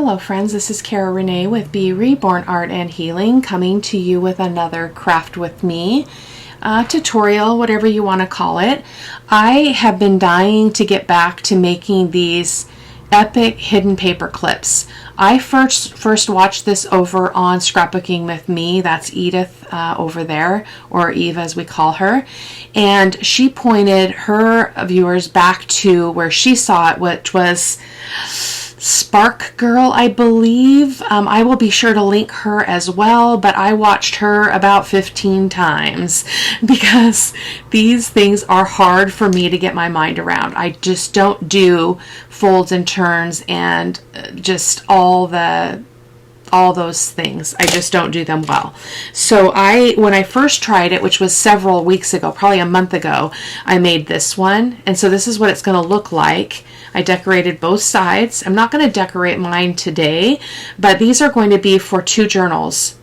Hello friends, this is Cara-Renee with B.Reborn Art and Healing, coming to you with another Craft With Me tutorial, whatever you want to call it. I have been dying to get back to making these epic hidden paper clips. I first watched this over on Scrapbooking with Me. That's Edith over there, or Eve as we call her, and she pointed her viewers back to where she saw it, which was Sparkgirl, I believe. I will be sure to link her as well, but I watched her about 15 times because these things are hard for me to get my mind around. I just don't do folds and turns and just all those things. I just don't do them well. So when I first tried it, which was several weeks ago, probably a month ago, I made this one. And so this is what it's going to look like. I decorated both sides. I'm not going to decorate mine today, but these are going to be for two journals,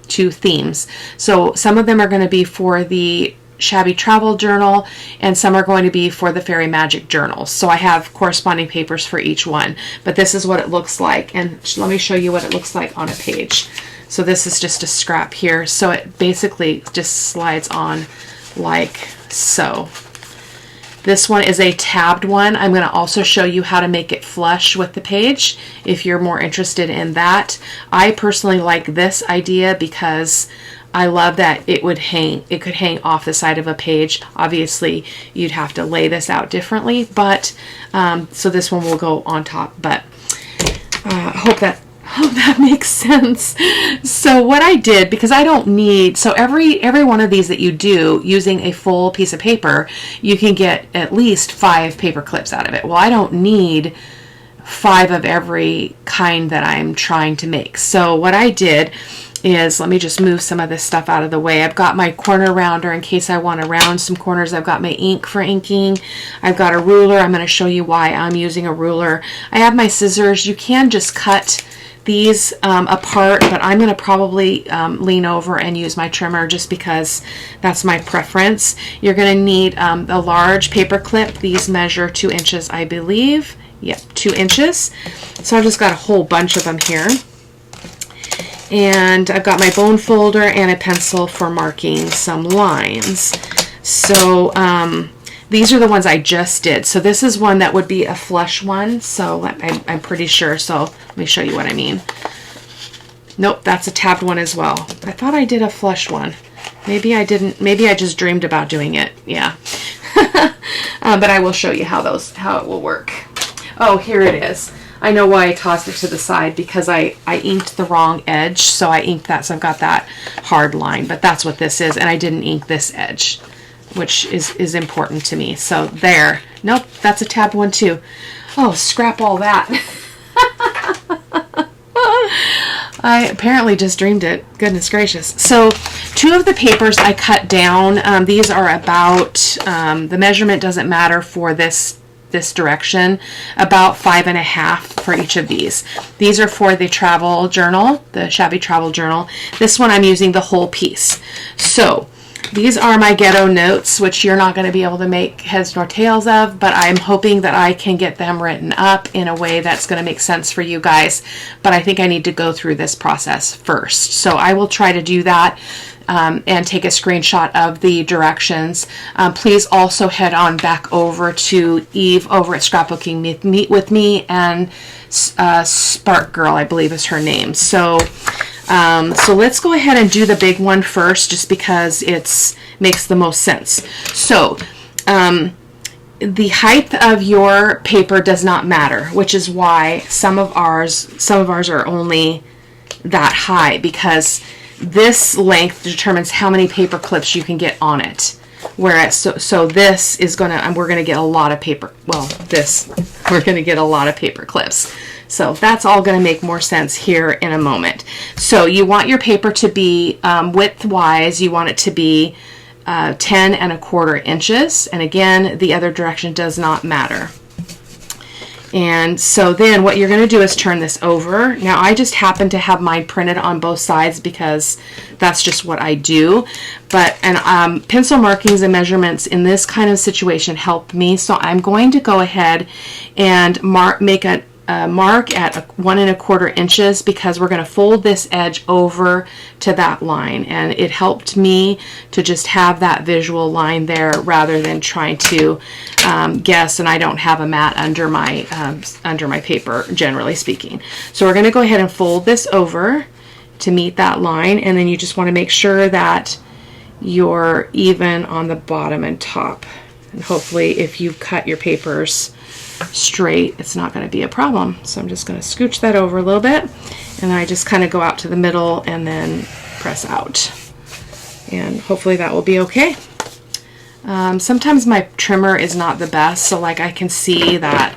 two themes. So some of them are going to be for the Shabby Travel Journal, and some are going to be for the Fairy Magic Journals. So I have corresponding papers for each one, but this is what it looks like. And let me show you what it looks like on a page. So this is just a scrap here. So it basically just slides on like so. This one is a tabbed one. I'm going to also show you how to make it flush with the page if you're more interested in that. I personally like this idea because I love that it could hang off the side of a page. Obviously, you'd have to lay this out differently, but so this one will go on top. But hope that makes sense. So what I did, because I don't need, so every one of these that you do using a full piece of paper, you can get at least 5 paper clips out of it. Well, I don't need 5 of every kind that I'm trying to make. So what I did is, let me just move some of this stuff out of the way. I've got my corner rounder in case I want to round some corners. I've got my ink for inking. I've got a ruler. I'm going to show you why I'm using a ruler. I have my scissors. You can just cut these apart, but I'm going to probably lean over and use my trimmer just because that's my preference. You're going to need a large paper clip. These measure 2 inches, I believe. Yep, 2 inches. So I've just got a whole bunch of them here. And I've got my bone folder and a pencil for marking some lines. So these are the ones I just did. So this is one that would be a flush one. So I'm pretty sure. So let me show you what I mean. Nope, that's a tabbed one as well. I thought I did a flush one. Maybe I didn't. Maybe I just dreamed about doing it. Yeah. But I will show you how it will work. Oh, here it is. I know why I tossed it to the side, because I inked the wrong edge. So I inked that, so I've got that hard line, but that's what this is. And I didn't ink this edge, which is important to me. So there. Nope, that's a tabbed one too. Oh, scrap all that. I apparently just dreamed it. Goodness gracious. So 2 of the papers I cut down. These are about, the measurement doesn't matter for this direction, about 5.5 for each of these. These are for the travel journal, the Shabby Travel Journal. This one I'm using the whole piece. So these are my ghetto notes, which you're not going to be able to make heads nor tails of, but I'm hoping that I can get them written up in a way that's going to make sense for you guys. But I think I need to go through this process first. So I will try to do that. And take a screenshot of the directions. Please also head on back over to Eve over at Scrapbooking with Me, and Sparkgirl, I believe is her name. So let's go ahead and do the big one first, just because it makes the most sense. So the height of your paper does not matter, which is why some of ours are only that high, because this length determines how many paper clips you can get on it. Whereas, so this is we're gonna get a lot of paper. Well, we're gonna get a lot of paper clips. So that's all gonna make more sense here in a moment. So you want your paper to be width-wise. You want it to be 10.25 inches. And again, the other direction does not matter. And so then what you're going to do is turn this over. Now I just happen to have mine printed on both sides because that's just what I do. But pencil markings and measurements in this kind of situation help me. So I'm going to go ahead and make a a mark at 1 1/4 inches because we're going to fold this edge over to that line, and it helped me to just have that visual line there rather than trying to guess, and I don't have a mat under my paper, generally speaking. So we're going to go ahead and fold this over to meet that line, and then you just want to make sure that you're even on the bottom and top, and hopefully if you cut your papers straight, it's not going to be a problem. So I'm just going to scooch that over a little bit, and I just kind of go out to the middle and then press out, and hopefully that will be okay. Sometimes my trimmer is not the best, so like I can see that,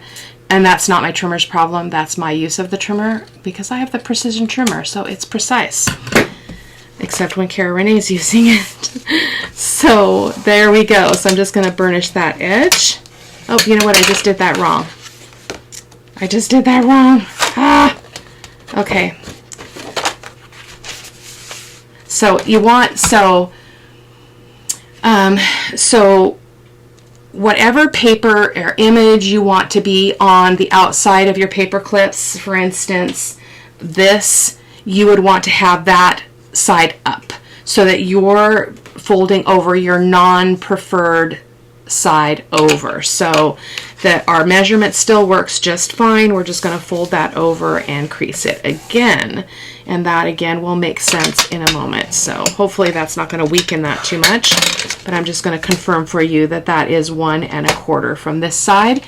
and that's not my trimmer's problem, that's my use of the trimmer, because I have the precision trimmer, so it's precise, except when Cara-Renee is using it. So there we go. So I'm just going to burnish that edge. Oh, you know what? I just did that wrong. I just did that wrong. Ah! Okay. So you want, so whatever paper or image you want to be on the outside of your paper clips, for instance, this, you would want to have that side up so that you're folding over your non-preferred side over, so that our measurement still works just fine. We're just going to fold that over and crease it again, and that again will make sense in a moment. So hopefully that's not going to weaken that too much, but I'm just going to confirm for you that that is 1 1/4 from this side.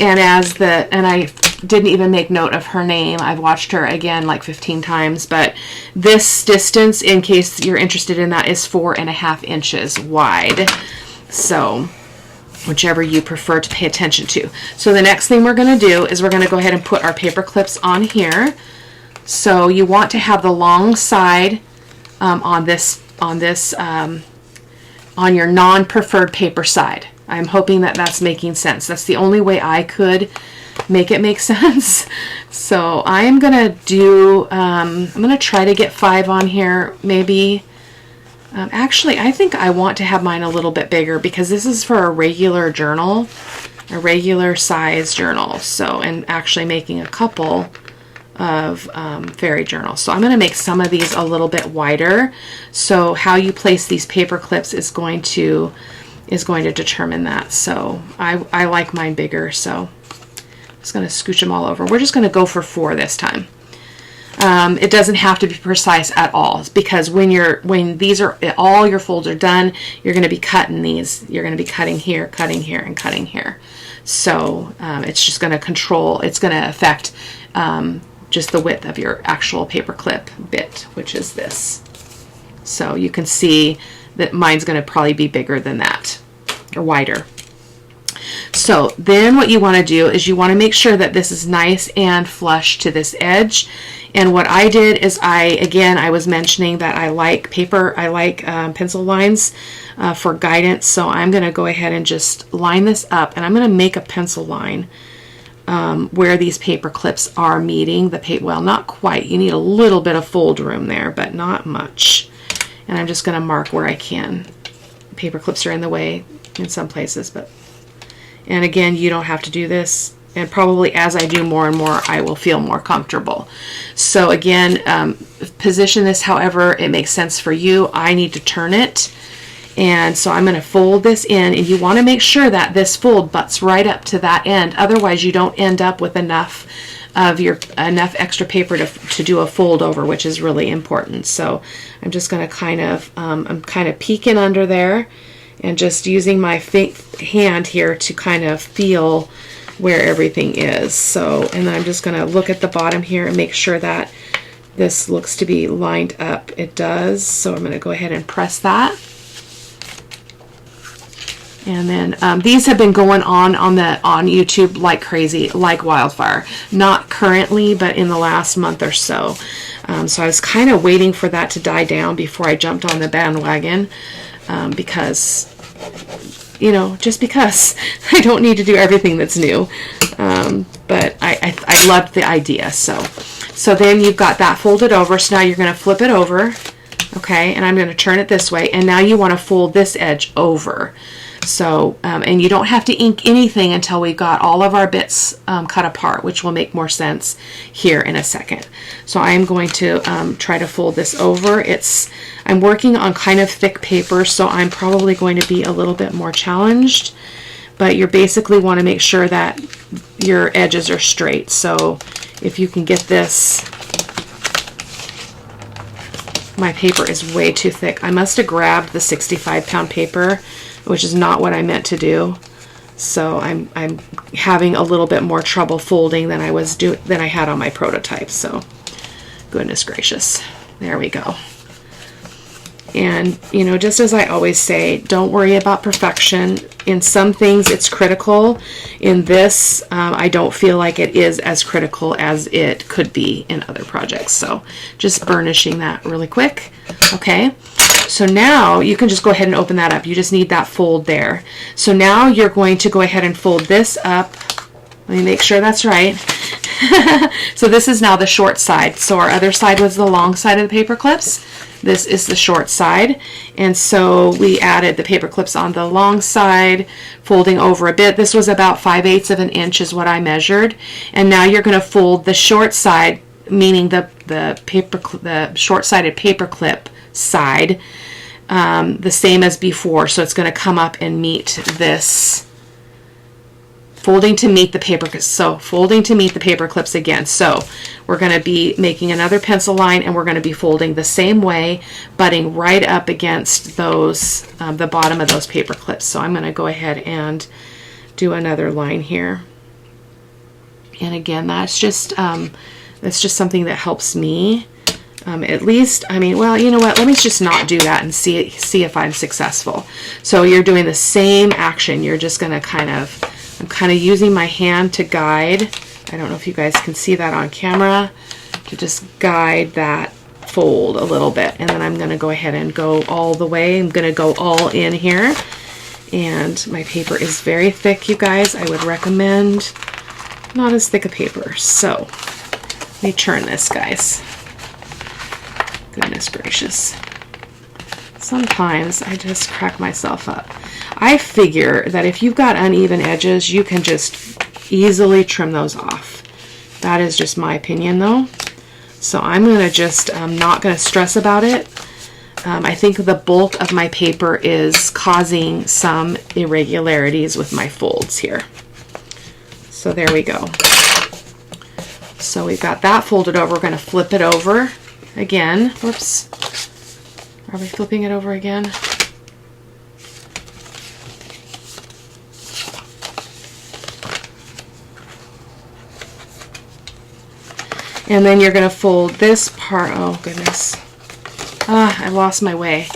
And I didn't even make note of her name. I've watched her again like 15 times, but this distance, in case you're interested in that, is 4 1/2 inches wide. So whichever you prefer to pay attention to. So the next thing we're going to do is we're going to go ahead and put our paper clips on here. So you want to have the long side on your non-preferred paper side. I'm hoping that that's making sense. That's the only way I could make it make sense. So I'm going to do, I'm going to try to get 5 on here, maybe. Actually, I think I want to have mine a little bit bigger because this is for a regular journal, a regular size journal. So, and actually making a couple of fairy journals. So I'm going to make some of these a little bit wider. So how you place these paper clips is going to determine that. So I like mine bigger. So I'm just going to scooch them all over. We're just going to go for 4 this time. It doesn't have to be precise at all, because when these are all your folds are done, you're going to be cutting these. You're going to be cutting here, and cutting here. So it's just going to control. It's going to affect just the width of your actual paper clip bit, which is this. So you can see that mine's going to probably be bigger than that, or wider. So then what you want to do is you want to make sure that this is nice and flush to this edge. And what I did is I was mentioning that I like pencil lines for guidance. So I'm going to go ahead and just line this up, and I'm going to make a pencil line where these paper clips are meeting the paper. Well, not quite. You need a little bit of fold room there, but not much. And I'm just going to mark where I can. Paper clips are in the way in some places, and again, you don't have to do this. And probably as I do more and more, I will feel more comfortable. So again, position this however it makes sense for you. I need to turn it. And so I'm going to fold this in, and you want to make sure that this fold butts right up to that end. Otherwise, you don't end up with enough extra paper to do a fold over, which is really important. So I'm just going to I'm kind of peeking under there and just using my hand here to kind of feel where everything is. So, and then I'm just going to look at the bottom here and make sure that this looks to be lined up. It does. So I'm going to go ahead and press that. And then these have been going on YouTube like crazy, like wildfire. Not currently, but in the last month or so. So I was kind of waiting for that to die down before I jumped on the bandwagon, because, you know, just because I don't need to do everything that's new. But I loved the idea. So then you've got that folded over. So now you're going to flip it over. Okay, and I'm going to turn it this way. And now you want to fold this edge over. So, and you don't have to ink anything until we've got all of our bits cut apart, which will make more sense here in a second. So I'm going to try to fold this over. I'm working on kind of thick paper, so I'm probably going to be a little bit more challenged, but you basically want to make sure that your edges are straight. So if you can get this, my paper is way too thick. I must have grabbed the 65-pound paper, which is not what I meant to do. So I'm having a little bit more trouble folding than I had on my prototype. So goodness gracious, there we go. And you know, just as I always say, don't worry about perfection. In some things it's critical. In this, I don't feel like it is as critical as it could be in other projects. So just burnishing that really quick. Okay. So now you can just go ahead and open that up. You just need that fold there. So now you're going to go ahead and fold this up. Let me make sure that's right. So this is now the short side. So our other side was the long side of the paper clips. This is the short side. And so we added the paper clips on the long side, folding over a bit. This was about 5/8 of an inch is what I measured. And now you're going to fold the short side, meaning the short-sided paper clip side, the same as before. So it's going to come up and meet this, folding to meet the paper. So folding to meet the paper clips again. So we're going to be making another pencil line, and we're going to be folding the same way, butting right up against those the bottom of those paper clips. So I'm going to go ahead and do another line here. And again, that's just something that helps me. At least, I mean, well, you know what? Let me just not do that and see if I'm successful. So you're doing the same action. You're just going to I'm kind of using my hand to guide. I don't know if you guys can see that on camera, to just guide that fold a little bit. And then I'm going to go ahead and go all the way. I'm going to go all in here. And my paper is very thick, you guys. I would recommend not as thick a paper. So let me churn this, guys. Goodness gracious. Sometimes I just crack myself up. I figure that if you've got uneven edges, you can just easily trim those off. That is just my opinion though. So I'm going to just, I'm not going to stress about it. I think the bulk of my paper is causing some irregularities with my folds here. So there we go. So we've got that folded over. We're going to flip it over again. Whoops. Are we flipping it over again? And then you're going to fold this part. Oh, goodness. I lost my way.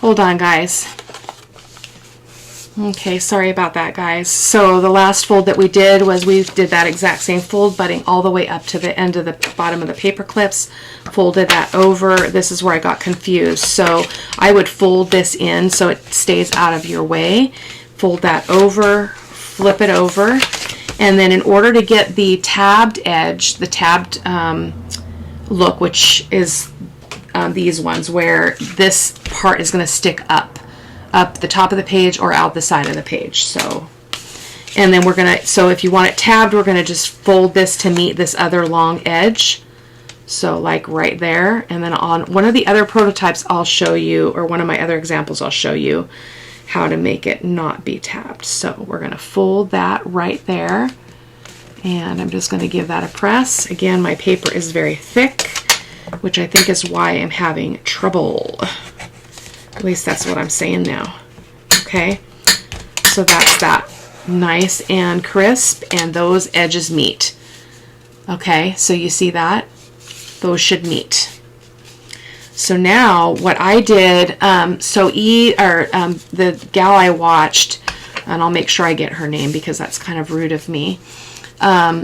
Hold on, guys. Okay, sorry about that, guys. So the last fold that we did was we did that exact same fold, butting all the way up to the end of the bottom of the paper clips, folded that over. This is where I got confused. So I would fold this in so it stays out of your way. Fold that over, flip it over, and then in order to get the tabbed edge, the tabbed look, which is these ones where this part is going to stick up the top of the page or out the side of the page. So, and then we're going to, so if you want it tabbed, we're going to just fold this to meet this other long edge. So like right there. And then on one of the other prototypes I'll show you, or one of my other examples I'll show you how to make it not be tabbed. So we're going to fold that right there. And I'm just going to give that a press. Again, my paper is very thick, which I think is why I'm having trouble. At least that's what I'm saying now. Okay, so that's that, nice and crisp, and those edges meet. Okay, so you see that? Those should meet. So now what I did, the gal I watched, and I'll make sure I get her name because that's kind of rude of me,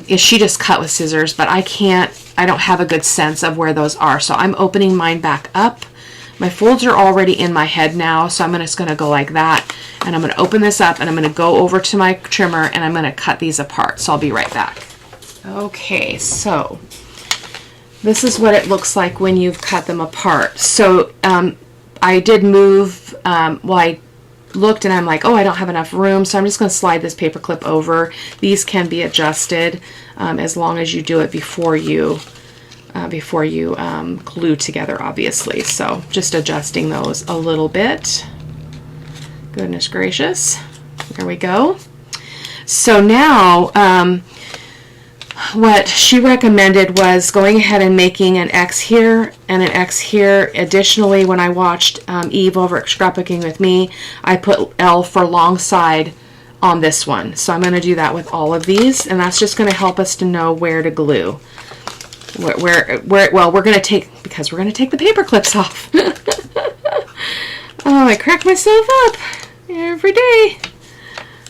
is she just cut with scissors, but I don't have a good sense of where those are. So I'm opening mine back up. My folds are already in my head now, so I'm just going to go like that, and I'm going to open this up, and I'm going to go over to my trimmer, and I'm going to cut these apart. So I'll be right back. Okay, so this is what it looks like when you've cut them apart. So I did move, well, I looked and I'm like, oh, I don't have enough room, so I'm just going to slide this paper clip over. These can be adjusted as long as you do it before you glue together, obviously. So just adjusting those a little bit. Goodness gracious. There we go. So now what she recommended was going ahead and making an X here and an X here. Additionally, when I watched Eve over at Scrapbooking with me, I put L for long side on this one. So I'm going to do that with all of these, and that's just going to help us to know where to glue. Well, we're going to take, because we're going to take the paper clips off. Oh, I crack myself up every day.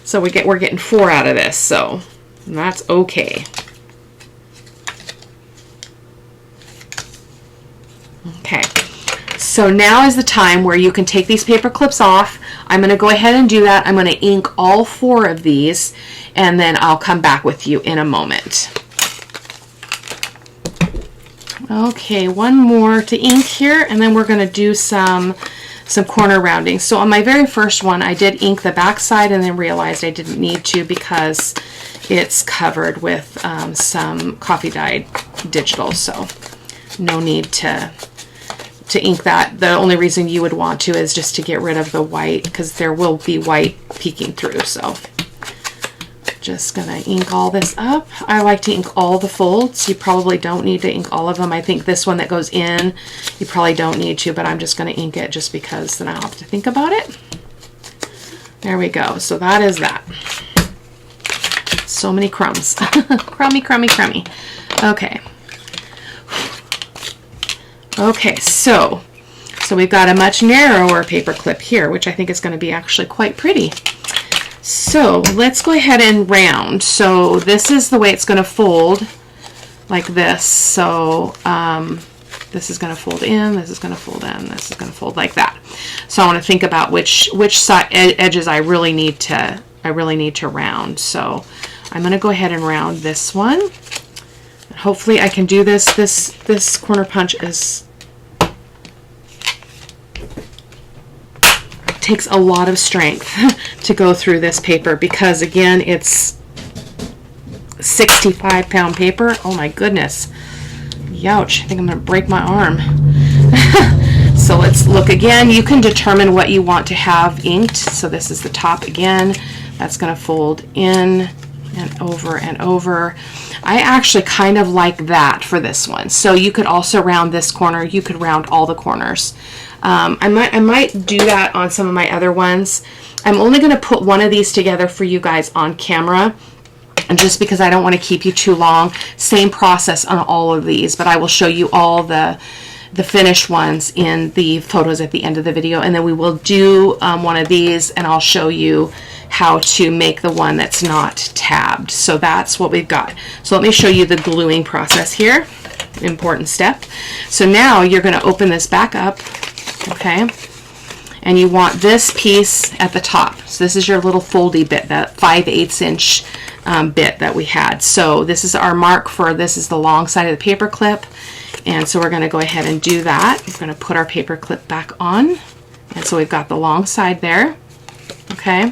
So we're getting 4 out of this, so that's okay. Okay, so now is the time where you can take these paper clips off. I'm going to go ahead and do that. I'm going to ink all 4 of these, and then I'll come back with you in a moment. Okay, one more to ink here, and then we're going to do some corner rounding. So on my very first one, I did ink the back side and then realized I didn't need to because it's covered with some coffee dyed digital, so no need to ink that. The only reason you would want to is just to get rid of the white, because there will be white peeking through. So just gonna ink all this up. I like to ink all the folds. You probably don't need to ink all of them. I think this one that goes in, you probably don't need to, but I'm just gonna ink it just because then I'll have to think about it. There we go. So that is that. So many crumbs. Crummy, crummy, crummy. Okay. Okay, so we've got a much narrower paper clip here, which I think is going to be actually quite pretty. So let's go ahead and round. So this is the way it's going to fold, like this. So this is going to fold in, this is going to fold in, this is going to fold like that. So I want to think about which side edges I really need to round. So I'm going to go ahead and round this one. Hopefully I can do this. This corner punch takes a lot of strength to go through this paper, because again, it's 65-pound paper. Oh my goodness. Youch, I think I'm going to break my arm. So let's look again. You can determine what you want to have inked. So this is the top again. That's going to fold in and over and over. I actually kind of like that for this one. So you could also round this corner. You could round all the corners. I might do that on some of my other ones. I'm only going to put one of these together for you guys on camera, and just because I don't want to keep you too long. Same process on all of these, but I will show you all the finished ones in the photos at the end of the video, and then we will do one of these, and I'll show you how to make the one that's not tabbed. So that's what we've got. So let me show you the gluing process here. Important step. So now you're going to open this back up, okay, and you want this piece at the top. So this is your little foldy bit, that 5/8 inch bit that we had. So this is our mark for, this is the long side of the paper clip, and so we're going to go ahead and do that. We're going to put our paper clip back on, and so we've got the long side there, okay.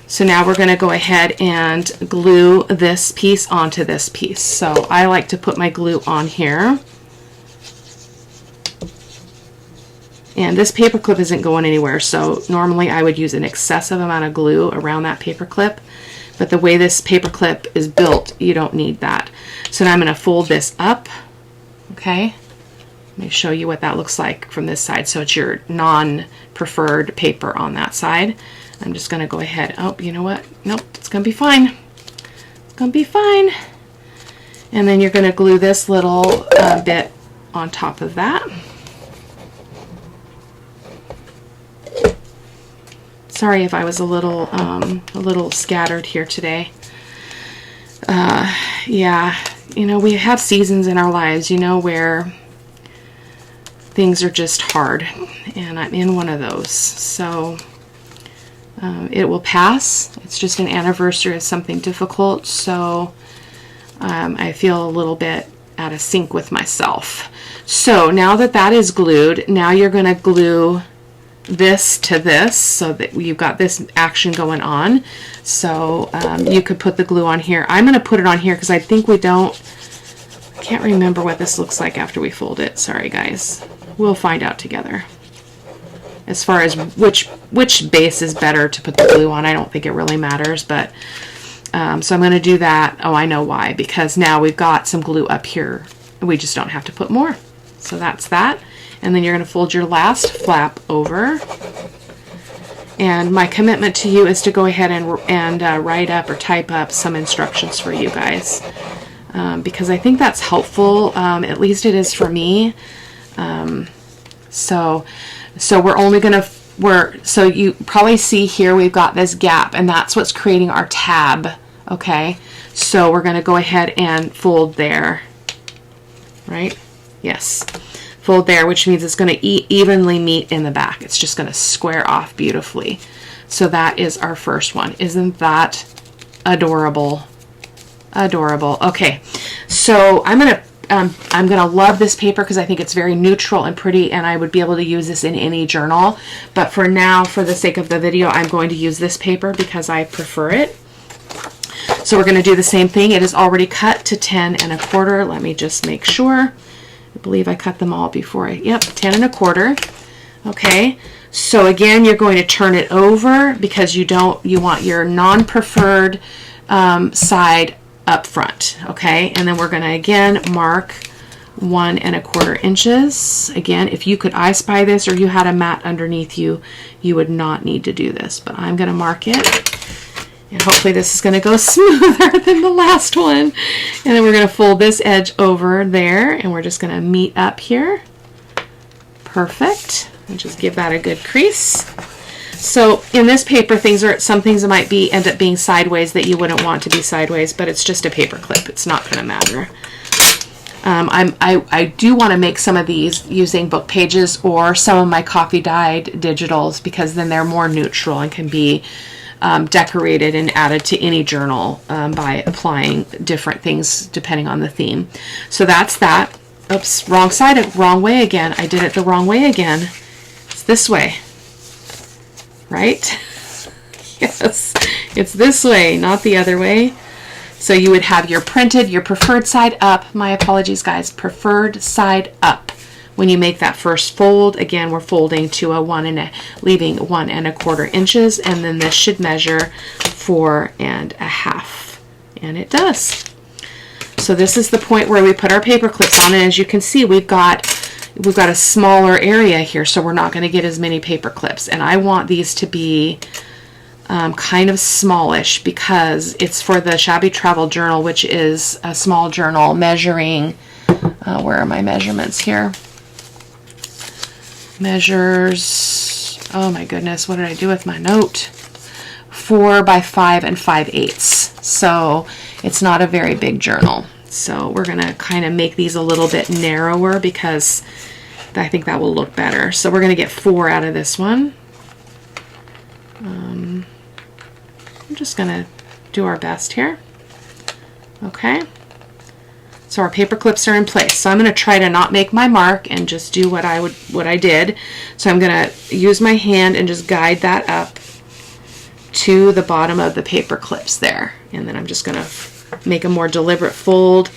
So now we're going to go ahead and glue this piece onto this piece. So I like to put my glue on here. And this paper clip isn't going anywhere, so normally I would use an excessive amount of glue around that paper clip. But the way this paper clip is built, you don't need that. So now I'm going to fold this up. Okay. Let me show you what that looks like from this side. So it's your non-preferred paper on that side. I'm just going to go ahead. Oh, you know what? Nope, it's going to be fine. It's going to be fine. And then you're going to glue this little bit on top of that. Sorry if I was a little scattered here today. Yeah, you know, we have seasons in our lives, you know, where things are just hard, and I'm in one of those. So it will pass. It's just an anniversary of something difficult, so I feel a little bit out of sync with myself. So now that that is glued, now you're going to glue this to this so that you've got this action going on. So you could put the glue on here. I'm going to put it on here because I think I can't remember what this looks like after we fold it. Sorry guys, we'll find out together. As far as which base is better to put the glue on, I don't think it really matters, but so I'm going to do that. Oh, I know why, because now we've got some glue up here. We just don't have to put more. So that's that. And then you're going to fold your last flap over. And my commitment to you is to go ahead and write up or type up some instructions for you guys. Because I think that's helpful. At least it is for me. So we're only going to, so you probably see here we've got this gap, and that's what's creating our tab. Okay. So we're going to go ahead and fold there. Right? Yes. Fold there, which means it's going to evenly meet in the back. It's just going to square off beautifully. So that is our first one. Isn't that adorable? Adorable. Okay, so I'm gonna love this paper because I think it's very neutral and pretty, and I would be able to use this in any journal. But for now, for the sake of the video, I'm going to use this paper because I prefer it. So we're going to do the same thing. It is already cut to 10 1/4. Let me just make sure. I believe I cut them all before yep, 10 1/4. Okay, so again, you're going to turn it over because you want your non-preferred side up front. Okay, and then we're going to again mark 1 1/4 inches. Again, if you could I Spy this or you had a mat underneath you, you would not need to do this, but I'm going to mark it. And hopefully this is going to go smoother than the last one. And then we're going to fold this edge over there, and we're just going to meet up here. Perfect. And just give that a good crease. So in this paper, some things might end up being sideways that you wouldn't want to be sideways, but it's just a paper clip. It's not going to matter. I do want to make some of these using book pages or some of my coffee dyed digitals, because then they're more neutral and can be decorated and added to any journal by applying different things depending on the theme. So that's that. Oops, wrong side, wrong way again. I did it the wrong way again. It's this way, right? Yes, it's this way, not the other way. So you would have your preferred side up. My apologies, guys. Preferred side up. When you make that first fold, again, we're folding to leaving 1 1/4 inches, and then this should measure 4 1/2, and it does. So this is the point where we put our paper clips on, and as you can see, we've got a smaller area here, so we're not going to get as many paper clips. And I want these to be kind of smallish because it's for the Shabby Travel Journal, which is a small journal measuring. Where are my measurements here? Measures, oh my goodness, what did I do with my note? 4 by 5 5/8. So it's not a very big journal. So we're going to kind of make these a little bit narrower because I think that will look better. So we're going to get 4 out of this one. I'm just going to do our best here. Okay. So our paper clips are in place. So I'm going to try to not make my mark and just do what I did. So I'm going to use my hand and just guide that up to the bottom of the paper clips there. And then I'm just going to make a more deliberate fold,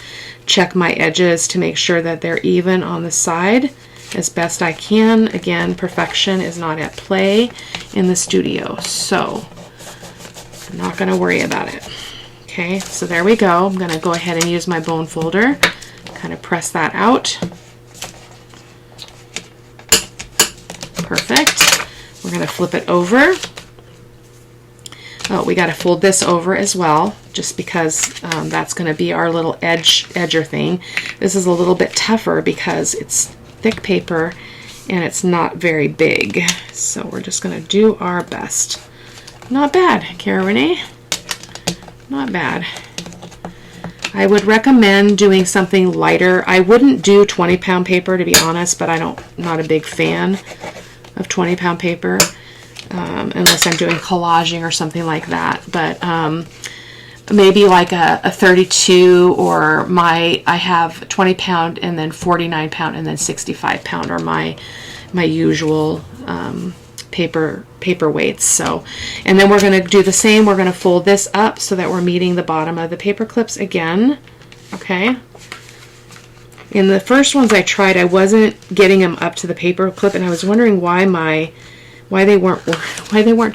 check my edges to make sure that they're even on the side as best I can. Again, perfection is not at play in the studio, so I'm not going to worry about it. Okay, so there we go. I'm going to go ahead and use my bone folder, kind of press that out. Perfect. We're going to flip it over. Oh, we got to fold this over as well, just because that's going to be our little edger thing. This is a little bit tougher because it's thick paper and it's not very big. So we're just going to do our best. Not bad, Cara-Renee. Not bad. I would recommend doing something lighter. I wouldn't do 20-pound paper, to be honest, but I'm not a big fan of 20-pound paper unless I'm doing collaging or something like that. But maybe like a 32, or I have 20-pound and then 49-pound and then 65-pound are my usual paperweights. So, and then we're going to do the same. We're going to fold this up so that we're meeting the bottom of the paper clips again. Okay. In the first ones I tried, I wasn't getting them up to the paper clip, and I was wondering why they weren't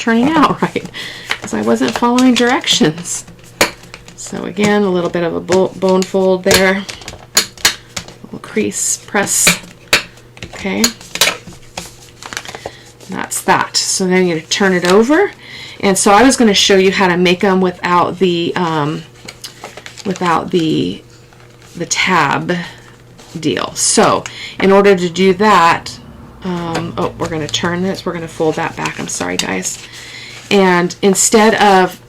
turning out right, because I wasn't following directions. So again, a little bit of a bone fold there, a little crease press. Okay, that's that. So then you turn it over, and so I was going to show you how to make them without the tab deal. So in order to do that, oh, we're going to turn this. We're going to fold that back. I'm sorry, guys. And instead of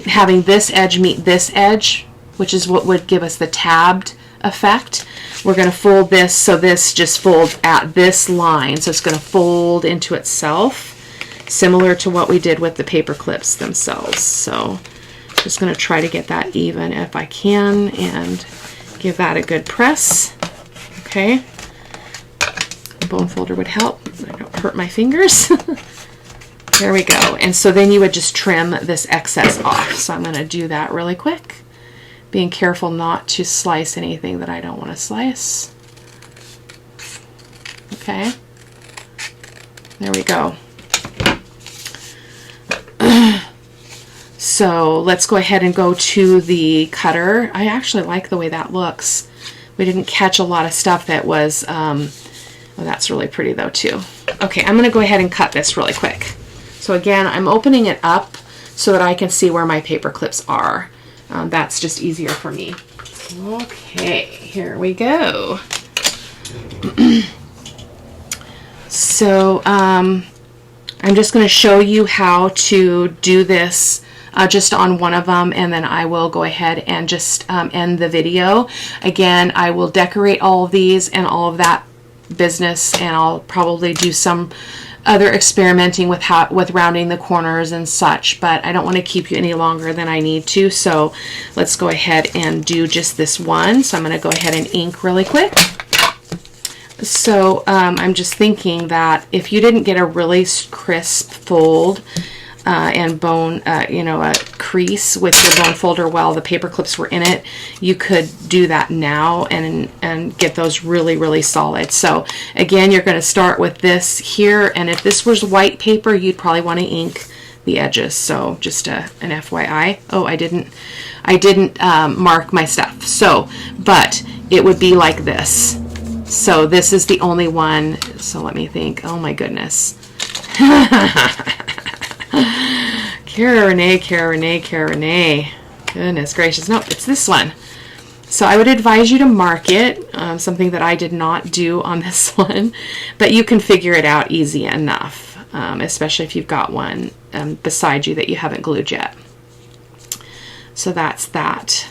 having this edge meet this edge, which is what would give us the tabbed effect, we're going to fold this so this just folds at this line. So it's going to fold into itself, similar to what we did with the paper clips themselves. So just going to try to get that even if I can and give that a good press. Okay. A bone folder would help. I don't hurt my fingers. There we go. And so then you would just trim this excess off. So I'm going to do that really quick, being careful not to slice anything that I don't want to slice. Okay. There we go. So let's go ahead and go to the cutter. I actually like the way that looks. We didn't catch a lot of stuff that was, oh, that's really pretty though too. Okay, I'm gonna go ahead and cut this really quick. So again, I'm opening it up so that I can see where my paper clips are. That's just easier for me. Okay, here we go. So I'm just gonna show you how to do this just on one of them, and then I will go ahead and just end the video. Again, I will decorate all of these and all of that business, and I'll probably do some other experimenting with rounding the corners and such, but I don't want to keep you any longer than I need to, so let's go ahead and do just this one. So I'm going to go ahead and ink really quick. So I'm just thinking that if you didn't get a really crisp fold and bone, a crease with your bone folder while the paper clips were in it, you could do that now and get those really, really solid. So again, you're going to start with this here, and if this was white paper, you'd probably want to ink the edges. So just an FYI. Oh, I didn't mark my stuff. So, but it would be like this. So this is the only one. So let me think. Oh my goodness. Cara-Renee, Cara-Renee, Cara-Renee. Goodness gracious. No, it's this one. So I would advise you to mark it, something that I did not do on this one, but you can figure it out easy enough, especially if you've got one beside you that you haven't glued yet. So that's that.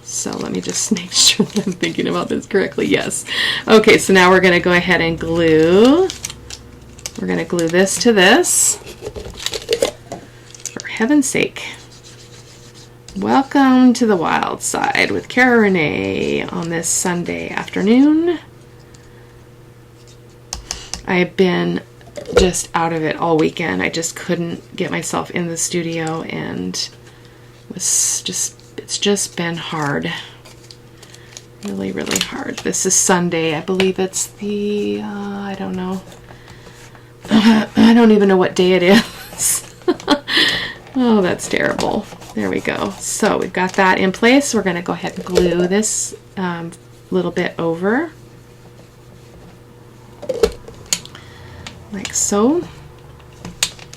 So let me just make sure that I'm thinking about this correctly. Yes. Okay, so now we're going to go ahead and glue. We're going to glue this to this. For heaven's sake. Welcome to the wild side with Cara-Renee on this Sunday afternoon. I have been just out of it all weekend. I just couldn't get myself in the studio, and it's just been hard. Really, really hard. This is Sunday. I believe it's the, I don't know. I don't even know what day it is. Oh, that's terrible. There we go. So we've got that in place. We're going to go ahead and glue this little bit over. Like so.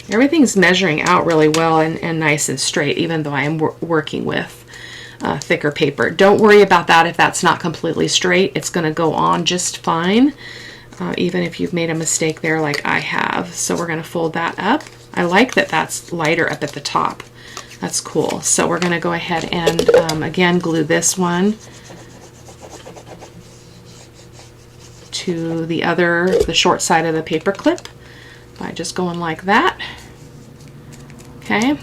Everything's measuring out really well and nice and straight, even though I am working with thicker paper. Don't worry about that if that's not completely straight. It's going to go on just fine, even if you've made a mistake there like I have. So we're going to fold that up. I like that that's lighter up at the top. That's cool. So we're going to go ahead and again glue this one to the short side of the paper clip by just going like that. Okay.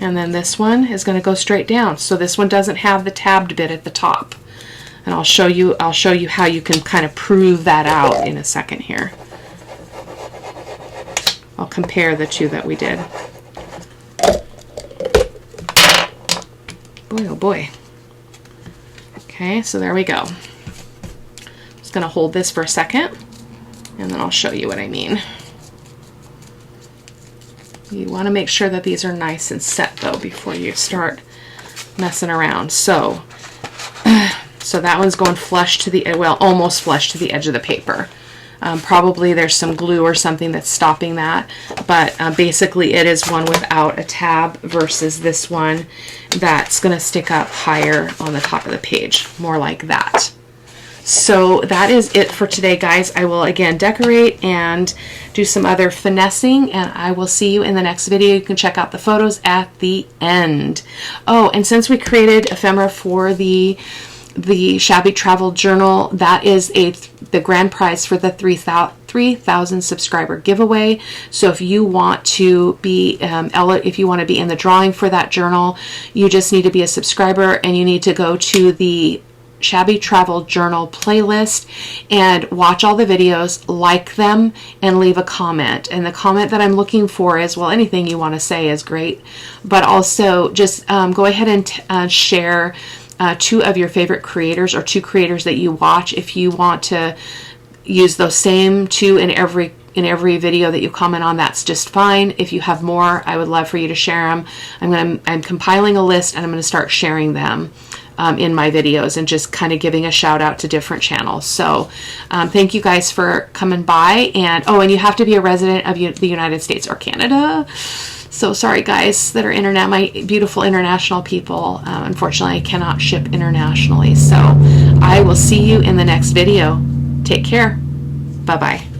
And then this one is going to go straight down. So this one doesn't have the tabbed bit at the top. And I'll show you how you can kind of prove that out in a second here. I'll compare the two that we did. Boy, oh boy. Okay, so there we go. Just gonna hold this for a second, and then I'll show you what I mean. You want to make sure that these are nice and set though before you start messing around. So that one's going flush to the, well, almost flush to the edge of the paper. Probably there's some glue or something that's stopping that, but basically it is one without a tab versus this one that's going to stick up higher on the top of the page, more like that. So that is it for today, guys. I will again decorate and do some other finessing, and I will see you in the next video. You can check out the photos at the end. Oh, and since we created ephemera for the Shabby Travel Journal, that is the grand prize for the 3,000 subscriber giveaway. So if you want to be if you want to be in the drawing for that journal, you just need to be a subscriber, and you need to go to the Shabby Travel Journal playlist and watch all the videos, like them, and leave a comment. And the comment that I'm looking for is, well, anything you want to say is great, but also just go ahead and share two of your favorite creators or two creators that you watch. If you want to use those same two in every video that you comment on, that's just fine. If you have more, I would love for you to share them. I'm compiling a list, and I'm going to start sharing them in my videos and just kind of giving a shout out to different channels. So thank you guys for coming by, and oh, and you have to be a resident of the United States or Canada. So sorry guys that are my beautiful international people. Unfortunately, I cannot ship internationally. So I will see you in the next video. Take care. Bye-bye.